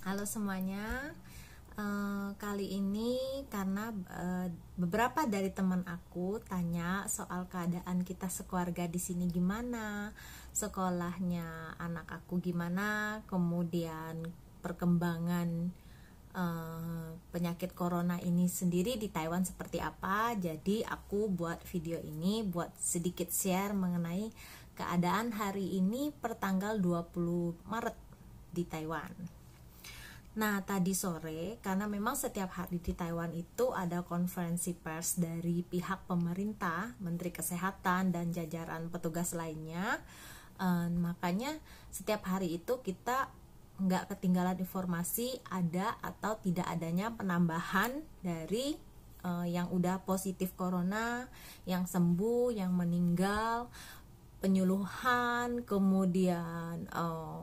Halo semuanya. Kali ini karena beberapa dari teman aku tanya soal keadaan kita sekeluarga di sini gimana, sekolahnya anak aku gimana, kemudian perkembangan penyakit corona ini sendiri di Taiwan seperti apa. Jadi aku buat video ini buat sedikit share mengenai keadaan hari ini pertanggal 20 Maret di Taiwan. Nah, tadi sore, karena memang setiap hari di Taiwan itu ada konferensi pers dari pihak pemerintah, Menteri Kesehatan, dan jajaran petugas lainnya. Makanya setiap hari itu kita nggak ketinggalan informasi ada atau tidak adanya penambahan dari yang udah positif corona, yang sembuh, yang meninggal, penyuluhan, kemudian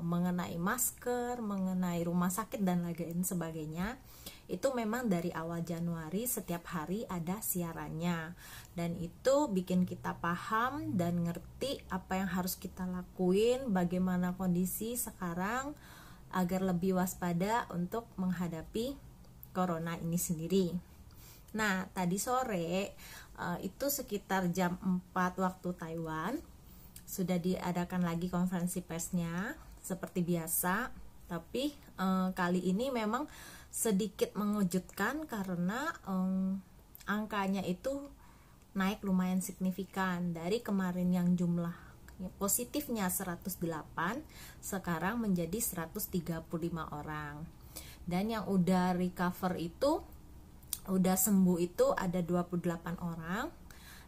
mengenai masker, mengenai rumah sakit dan lain sebagainya. Itu memang dari awal Januari setiap hari ada siarannya, dan itu bikin kita paham dan ngerti apa yang harus kita lakuin, bagaimana kondisi sekarang agar lebih waspada untuk menghadapi corona ini sendiri. Nah, tadi sore itu sekitar jam 4 waktu Taiwan sudah diadakan lagi konferensi persnya seperti biasa, tapi kali ini memang sedikit mengejutkan karena angkanya itu naik lumayan signifikan. Dari kemarin yang jumlah positifnya 108, sekarang menjadi 135 orang, dan yang udah recover itu udah sembuh itu ada 28 orang.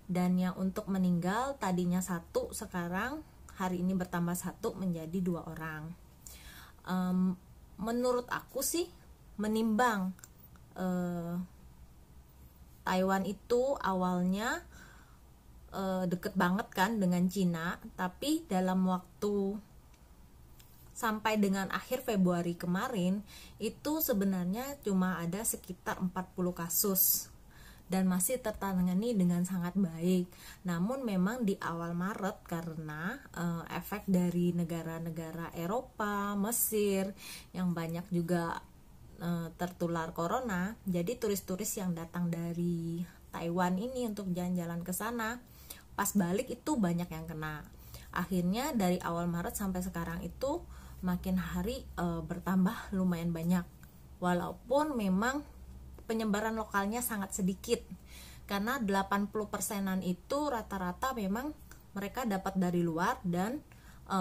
Dan yang untuk meninggal tadinya 1, sekarang hari ini bertambah 1 menjadi 2 orang. Menurut aku sih, menimbang Taiwan itu awalnya deket banget kan dengan Cina, tapi dalam waktu sampai dengan akhir Februari kemarin itu sebenarnya cuma ada sekitar 40 kasus dan masih tertangani dengan sangat baik. Namun memang di awal Maret karena efek dari negara-negara Eropa, Mesir yang banyak juga tertular corona, jadi turis-turis yang datang dari Taiwan ini untuk jalan-jalan ke sana, pas balik itu banyak yang kena. Akhirnya dari awal Maret sampai sekarang itu makin hari bertambah lumayan banyak. Walaupun memang penyebaran lokalnya sangat sedikit, karena 80%-an itu rata-rata memang mereka dapat dari luar dan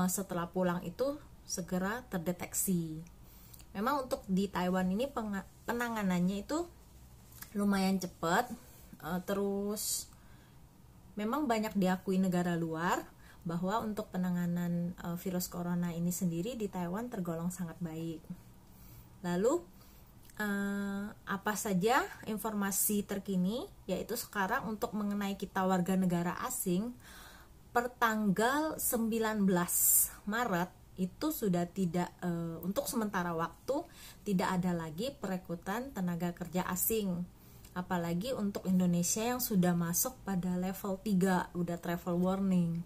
setelah pulang itu segera terdeteksi. Memang untuk di Taiwan ini penanganannya itu lumayan cepat, terus memang banyak diakui negara luar bahwa untuk penanganan virus corona ini sendiri di Taiwan tergolong sangat baik. Lalu apa saja informasi terkini, yaitu sekarang untuk mengenai kita warga negara asing, per tanggal 19 Maret itu sudah tidak, untuk sementara waktu tidak ada lagi perekrutan tenaga kerja asing, apalagi untuk Indonesia yang sudah masuk pada level 3, udah travel warning.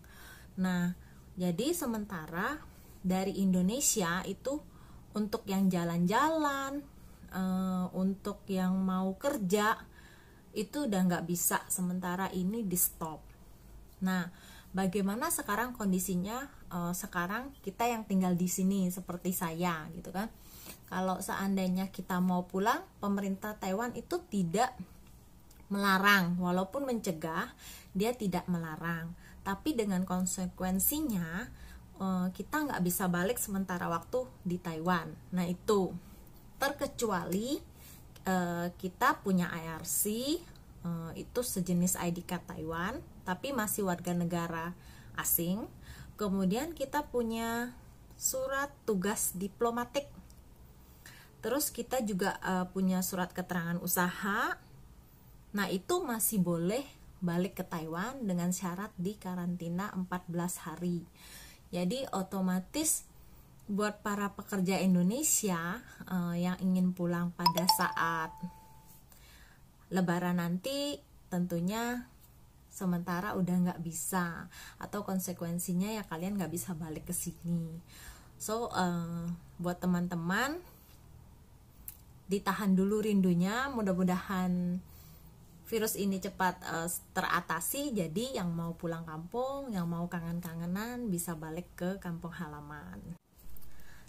Nah, jadi sementara dari Indonesia itu untuk yang jalan-jalan, untuk yang mau kerja itu udah nggak bisa, sementara ini di stop. Nah, bagaimana sekarang kondisinya? Sekarang kita yang tinggal di sini seperti saya gitu kan, kalau seandainya kita mau pulang, pemerintah Taiwan itu tidak melarang, walaupun mencegah, dia tidak melarang, tapi dengan konsekuensinya kita nggak bisa balik sementara waktu di Taiwan. Nah, itu terkecuali kita punya IRC, itu sejenis ID card Taiwan tapi masih warga negara asing. Kemudian kita punya surat tugas diplomatik, terus kita juga punya surat keterangan usaha. Nah, itu masih boleh balik ke Taiwan dengan syarat di karantina 14 hari. Jadi otomatis buat para pekerja Indonesia yang ingin pulang pada saat Lebaran nanti, tentunya sementara udah nggak bisa, atau konsekuensinya ya kalian nggak bisa balik ke sini. So buat teman-teman ditahan dulu rindunya, mudah-mudahan virus ini cepat teratasi. Jadi yang mau pulang kampung, yang mau kangen-kangenan bisa balik ke kampung halaman.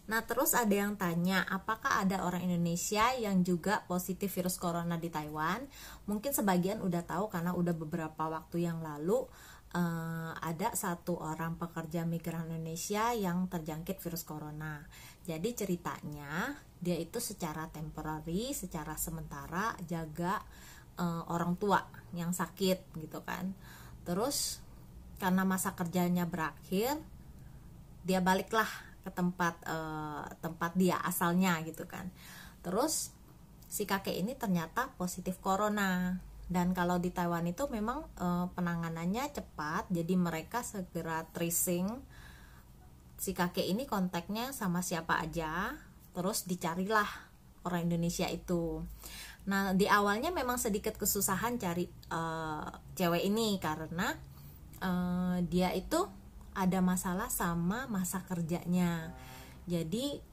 Nah, terus ada yang tanya, apakah ada orang Indonesia yang juga positif virus corona di Taiwan? Mungkin sebagian udah tahu karena udah beberapa waktu yang lalu ada satu orang pekerja migran Indonesia yang terjangkit virus corona. Jadi ceritanya dia itu secara temporary, secara sementara jaga orang tua yang sakit gitu kan. Terus karena masa kerjanya berakhir, dia baliklah ke tempat dia asalnya gitu kan. Terus si kakek ini ternyata positif corona. Dan kalau di Taiwan itu memang penanganannya cepat, jadi mereka segera tracing si kakek ini kontaknya sama siapa aja, terus dicarilah orang Indonesia itu. Nah, di awalnya memang sedikit kesusahan cari cewek ini karena dia itu ada masalah sama masa kerjanya. Jadi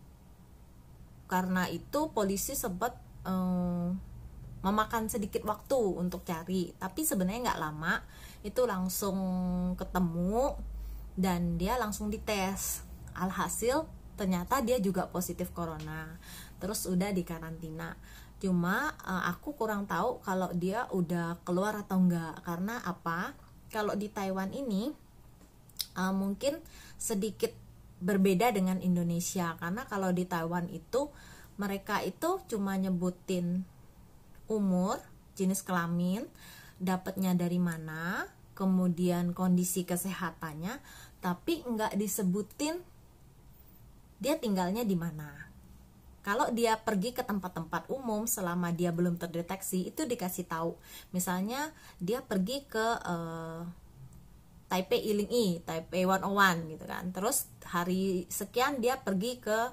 karena itu polisi sempat memakan sedikit waktu untuk cari, tapi sebenarnya nggak lama, itu langsung ketemu dan dia langsung dites. Alhasil ternyata dia juga positif corona, terus udah dikarantina. Cuma aku kurang tahu kalau dia udah keluar atau enggak, karena apa, kalau di Taiwan ini mungkin sedikit berbeda dengan Indonesia, karena kalau di Taiwan itu mereka itu cuma nyebutin umur, jenis kelamin, dapatnya dari mana, kemudian kondisi kesehatannya, tapi nggak disebutin dia tinggalnya di mana. Kalau dia pergi ke tempat-tempat umum selama dia belum terdeteksi, itu dikasih tahu. Misalnya dia pergi ke Taipei Iling-i, Taipei 101 gitu kan. Terus hari sekian dia pergi ke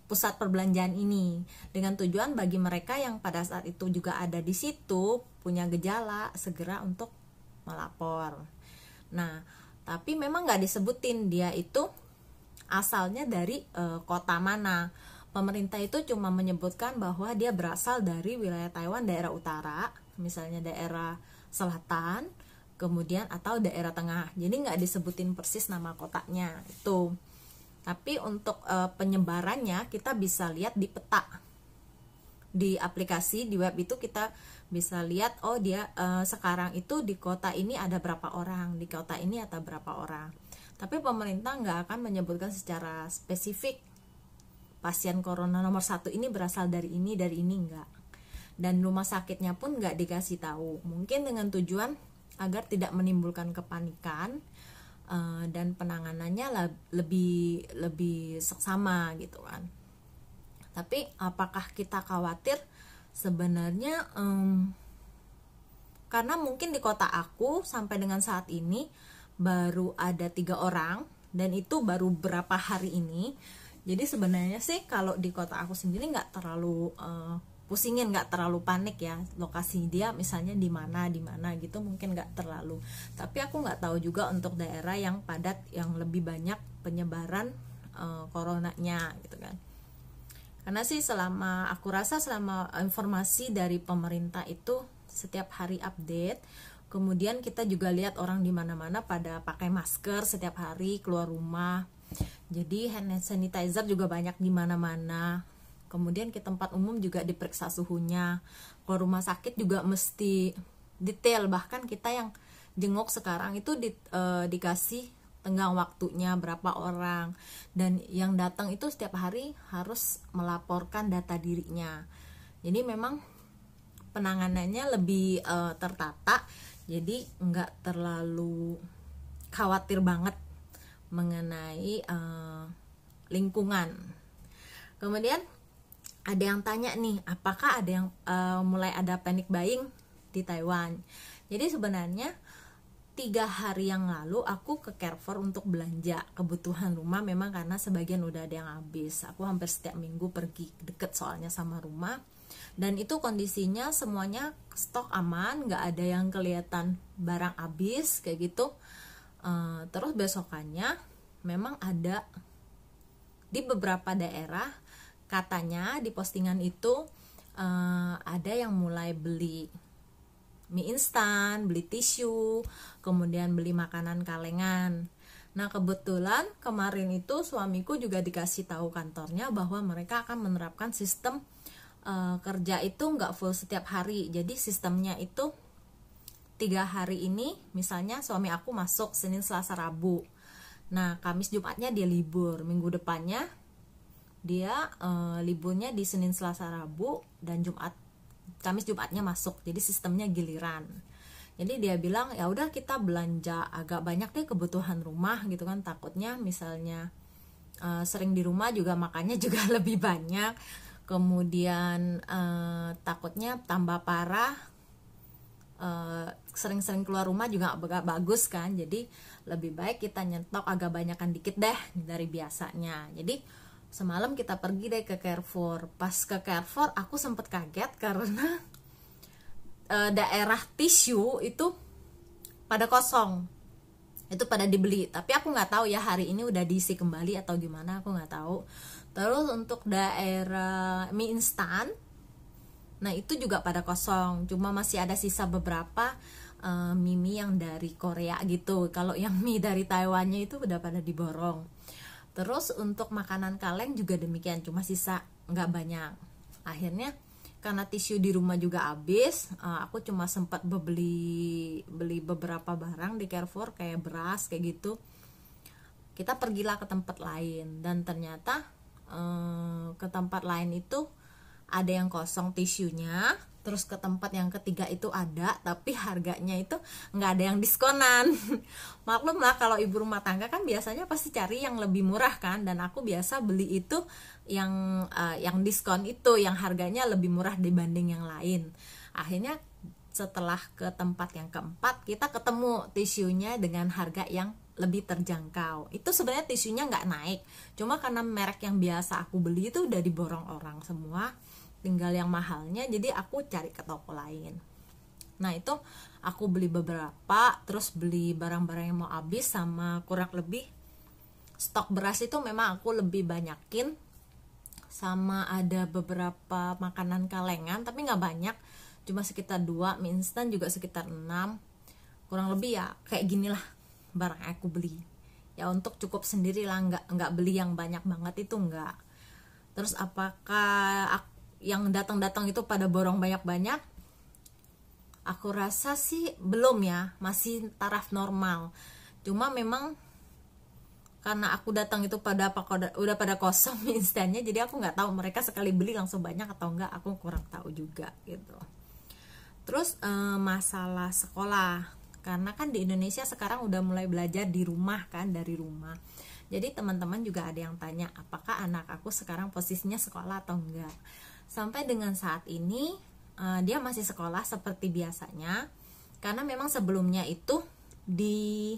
pusat perbelanjaan ini dengan tujuan bagi mereka yang pada saat itu juga ada di situ punya gejala segera untuk melapor. Nah, tapi memang nggak disebutin dia itu asalnya dari kota mana. Pemerintah itu cuma menyebutkan bahwa dia berasal dari wilayah Taiwan daerah utara, misalnya daerah selatan, kemudian atau daerah tengah. Jadi nggak disebutin persis nama kotanya itu. Tapi untuk penyebarannya kita bisa lihat di peta, di aplikasi, di web itu kita bisa lihat, oh dia sekarang itu di kota ini ada berapa orang, di kota ini ada berapa orang. Tapi pemerintah nggak akan menyebutkan secara spesifik pasien corona nomor 1 ini berasal dari ini enggak. Dan rumah sakitnya pun nggak dikasih tahu, mungkin dengan tujuan agar tidak menimbulkan kepanikan dan penanganannya lebih seksama gitu kan. Tapi apakah kita khawatir? Sebenarnya karena mungkin di kota aku sampai dengan saat ini baru ada 3 orang dan itu baru berapa hari ini. Jadi sebenarnya sih kalau di kota aku sendiri nggak terlalu pusingin, nggak terlalu panik ya, lokasi dia misalnya di mana gitu mungkin nggak terlalu. Tapi aku nggak tahu juga untuk daerah yang padat yang lebih banyak penyebaran coronanya gitu kan. Karena sih aku rasa selama informasi dari pemerintah itu setiap hari update, kemudian kita juga lihat orang di mana-mana pada pakai masker setiap hari keluar rumah. Jadi hand sanitizer juga banyak di mana-mana. Kemudian ke tempat umum juga diperiksa suhunya. Ke rumah sakit juga mesti detail. Bahkan kita yang jenguk sekarang itu dikasih tenggang waktunya berapa orang. Dan yang datang itu setiap hari harus melaporkan data dirinya. Jadi memang penanganannya lebih tertata. Jadi nggak terlalu khawatir banget mengenai lingkungan. Kemudian ada yang tanya nih, apakah ada yang mulai ada panic buying di Taiwan? Jadi sebenarnya 3 hari yang lalu aku ke Carrefour untuk belanja kebutuhan rumah, memang karena sebagian udah ada yang habis. Aku hampir setiap minggu pergi, deket soalnya sama rumah. Dan itu kondisinya semuanya stok aman, nggak ada yang kelihatan barang habis kayak gitu. Terus besokannya memang ada di beberapa daerah katanya di postingan itu ada yang mulai beli mie instan, beli tisu, kemudian beli makanan kalengan. Nah kebetulan kemarin itu suamiku juga dikasih tahu kantornya bahwa mereka akan menerapkan sistem kerja itu nggak full setiap hari. Jadi sistemnya itu 3 hari ini, misalnya suami aku masuk Senin, Selasa, Rabu. Nah Kamis Jumatnya dia libur. Minggu depannya dia liburnya di Senin, Selasa, Rabu, dan Kamis Jumatnya masuk. Jadi sistemnya giliran. Jadi dia bilang ya udah kita belanja agak banyak deh kebutuhan rumah gitu kan, takutnya misalnya sering di rumah juga makannya juga lebih banyak, kemudian takutnya tambah parah, sering-sering keluar rumah juga gak bagus kan. Jadi lebih baik kita nyetok agak banyakan dikit deh dari biasanya. Jadi semalam kita pergi deh ke Carrefour. Pas ke Carrefour aku sempet kaget karena daerah tisu itu pada kosong, itu pada dibeli. Tapi aku nggak tahu ya hari ini udah diisi kembali atau gimana, aku nggak tahu. Terus untuk daerah mie instan, nah itu juga pada kosong, cuma masih ada sisa beberapa mie yang dari Korea gitu. Kalau yang mie dari Taiwannya itu udah pada diborong. Terus untuk makanan kaleng juga demikian, cuma sisa nggak banyak. Akhirnya karena tisu di rumah juga habis, aku cuma sempat beli beberapa barang di Carrefour kayak beras kayak gitu. Kita pergilah ke tempat lain dan ternyata ke tempat lain itu ada yang kosong tisunya. Terus ke tempat yang ketiga itu ada, tapi harganya itu nggak ada yang diskonan. Maklum lah kalau ibu rumah tangga kan biasanya pasti cari yang lebih murah kan, dan aku biasa beli itu yang diskon itu, yang harganya lebih murah dibanding yang lain. Akhirnya setelah ke tempat yang keempat, kita ketemu tisunya dengan harga yang lebih terjangkau. Itu sebenarnya tisunya nggak naik, cuma karena merek yang biasa aku beli itu udah diborong orang semua, tinggal yang mahalnya, jadi aku cari ke toko lain. Nah itu aku beli beberapa, terus beli barang-barang yang mau habis, sama kurang lebih stok beras itu memang aku lebih banyakin, sama ada beberapa makanan kalengan tapi nggak banyak, cuma sekitar 2, mie instan juga sekitar 6, kurang lebih ya kayak gini lah barang yang aku beli ya, untuk cukup sendiri lah, nggak beli yang banyak banget itu nggak. Terus apakah yang datang-datang itu pada borong banyak-banyak? Aku rasa sih belum ya, masih taraf normal. Cuma memang karena aku datang itu udah pada kosong instannya, jadi aku nggak tahu mereka sekali beli langsung banyak atau enggak, aku kurang tahu juga gitu. Terus masalah sekolah, karena kan di Indonesia sekarang udah mulai belajar di rumah kan, dari rumah. Jadi teman-teman juga ada yang tanya apakah anak aku sekarang posisinya sekolah atau enggak. Sampai dengan saat ini dia masih sekolah seperti biasanya, karena memang sebelumnya itu di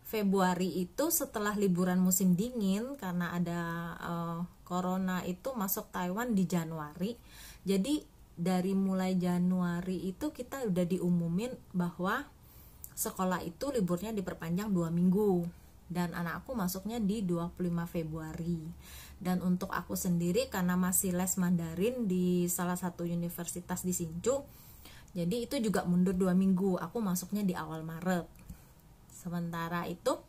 Februari itu setelah liburan musim dingin, karena ada corona itu masuk Taiwan di Januari. Jadi dari mulai Januari itu kita udah diumumin bahwa sekolah itu liburnya diperpanjang 2 minggu, dan anak aku masuknya di 25 Februari. Dan untuk aku sendiri karena masih les Mandarin di salah satu universitas di Hsinchu, jadi itu juga mundur 2 minggu, aku masuknya di awal Maret. Sementara itu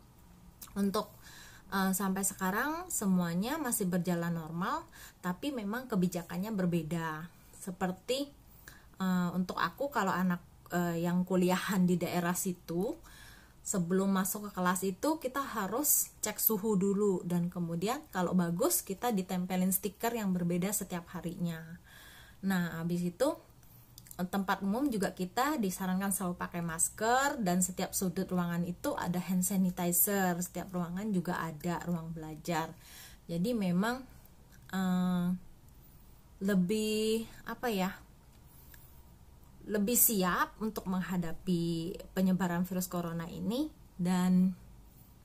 untuk sampai sekarang semuanya masih berjalan normal, tapi memang kebijakannya berbeda. Seperti untuk aku, kalau anak yang kuliahan di daerah situ, sebelum masuk ke kelas itu kita harus cek suhu dulu, dan kemudian kalau bagus kita ditempelin stiker yang berbeda setiap harinya. Nah habis itu tempat umum juga kita disarankan selalu pakai masker, dan setiap sudut ruangan itu ada hand sanitizer, setiap ruangan juga ada, ruang belajar. Jadi memang lebih lebih siap untuk menghadapi penyebaran virus corona ini, dan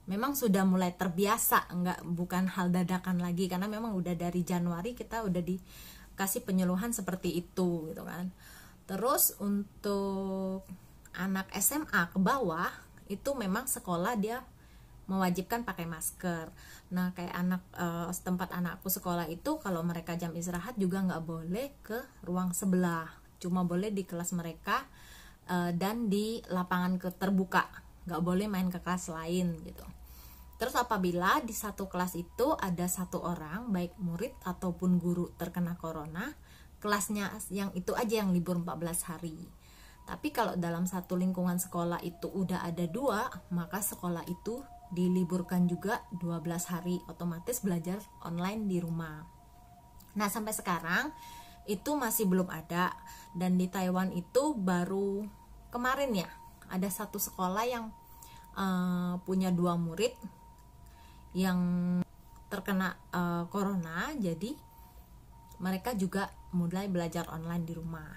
memang sudah mulai terbiasa, bukan hal dadakan lagi, karena memang udah dari Januari kita udah dikasih penyuluhan seperti itu gitu kan. Terus untuk anak SMA ke bawah itu memang sekolah dia mewajibkan pakai masker. Nah kayak tempat anakku sekolah itu kalau mereka jam istirahat juga nggak boleh ke ruang sebelah, cuma boleh di kelas mereka dan di lapangan terbuka, nggak boleh main ke kelas lain gitu. Terus apabila di satu kelas itu ada satu orang baik murid ataupun guru terkena corona, kelasnya yang itu aja yang libur 14 hari. Tapi kalau dalam satu lingkungan sekolah itu udah ada 2, maka sekolah itu diliburkan juga 12 hari, otomatis belajar online di rumah. Nah sampai sekarang itu masih belum ada, dan di Taiwan itu baru kemarin ya ada satu sekolah yang punya 2 murid yang terkena corona, jadi mereka juga mulai belajar online di rumah.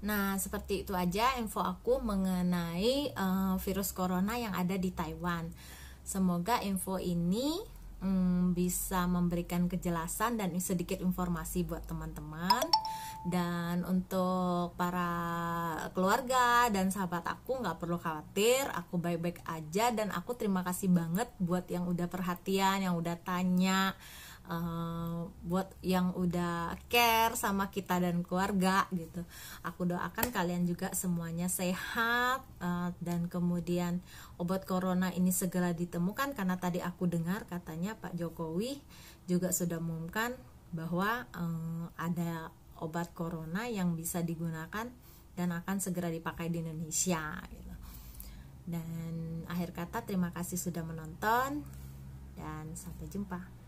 Nah, seperti itu aja info aku mengenai virus corona yang ada di Taiwan. Semoga info ini bisa memberikan kejelasan dan sedikit informasi buat teman-teman. Dan untuk para keluarga dan sahabat aku nggak perlu khawatir, aku baik-baik aja, dan aku terima kasih banget buat yang udah perhatian, yang udah tanya, buat yang udah care sama kita dan keluarga gitu. Aku doakan kalian juga semuanya sehat, dan kemudian obat corona ini segera ditemukan, karena tadi aku dengar katanya Pak Jokowi juga sudah mengumumkan bahwa ada obat corona yang bisa digunakan dan akan segera dipakai di Indonesia gitu. Dan akhir kata terima kasih sudah menonton dan sampai jumpa.